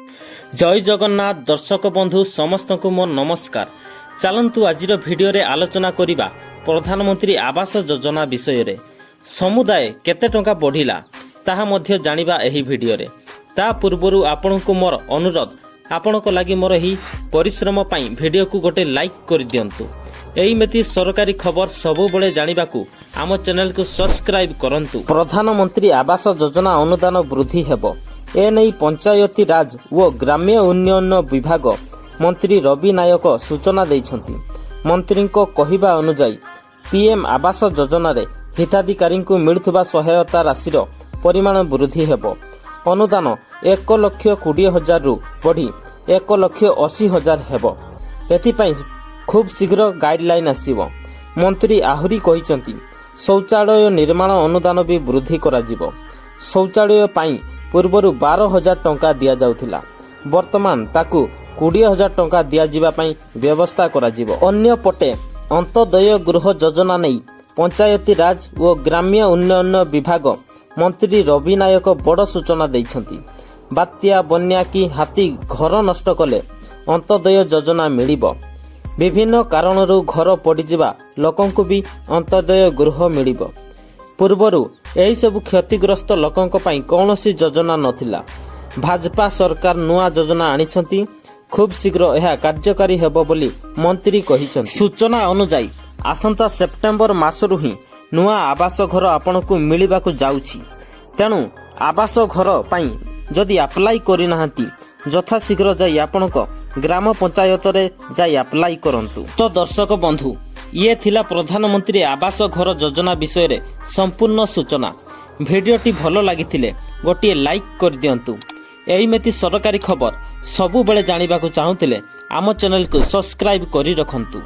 जय जगन्नाथ दर्शक बंधु समस्त को मोर नमस्कार। चलतु आज भिडियो आलोचना करिबा प्रधानमंत्री आवास योजना विषय रे। समुदाय केते टंका बढ़िला ताहा मध्य जानिबा एही भिडियो रे। ता पूर्वरु आपनकु मोर अनुरोध आपनक लागि मोर ही परिश्रम पई भिडियो को गोटे लाइक कर दियंतु। एही मेति सरकारी खबर सबु बेले जानिबाकू आम चैनल को सब्सक्राइब करंतु। प्रधानमंत्री आवास योजना अनुदान वृद्धि हेबो एने पंचायती राज व ग्राम्य उन्नयन विभाग मंत्री रवि नायक सूचना देइछंती। मंत्री को कहिबा अनुसार पीएम आवास योजना रे हिताधिकारी को मिलुवा सहायता राशि परिमाण वृद्धि हेबो। अनुदान 1,20,000 रु बढ़ी 1,80,000 हेबो। एथिपाई खूब शीघ्र गाइडलाइन आसीबो। मंत्री आहुरी कहिसंती शौचालय निर्माण अनुदान भी वृद्धि करा जिवो। शौचालय पाई पूर्वर 12,000 टंका दिया जाउथिला, वर्तमान ताकू 20,000 टंका दिया जिबा पई व्यवस्था करा जिवो। अन्य पटे अंत्योदय गृह योजना नै पंचायती राज व ग्राम्य उन्नयन विभाग मंत्री रवि नायक बड़ सूचना दैछंती। बात्या बन्या की हाथी घर नष्ट कले अंत्योदय योजना मिलिबो। विभिन्न कारणरू घर पड़िजिबा लोकंकु भी अंत्योदय गृह मिलिबो। पूर्वरू एही सब क्षतिग्रस्त लोकंक पई कौनसी योजना नथिला। भाजपा सरकार नुआ योजना आनिछंती। खूब शीघ्र यह कार्यकारी हेबो बोली मंत्री कहिछंती। सूचना अनुसार आसंता सेप्टेम्बर मासरू ही नुआ आवास घर आपनकु मिलिबाकु जाउछि। तेणु आवास घर पई जदि अप्लाई करि नाहंती यथा शीघ्र जाई आपनक ग्राम पंचायत रे जाई अप्लाई करंतु। तो दर्शक बंधु ये थिला प्रधानमंत्री आवास घर योजना विषय रे संपूर्ण सूचना। भिडियोटी भलो लागिथिले गोटिए लाइक कर दियंतु। एही मेति सरकारी खबर सबु बेले जानिबाकु चाहुतिले आम चैनल को सब्सक्राइब करि रखंतु।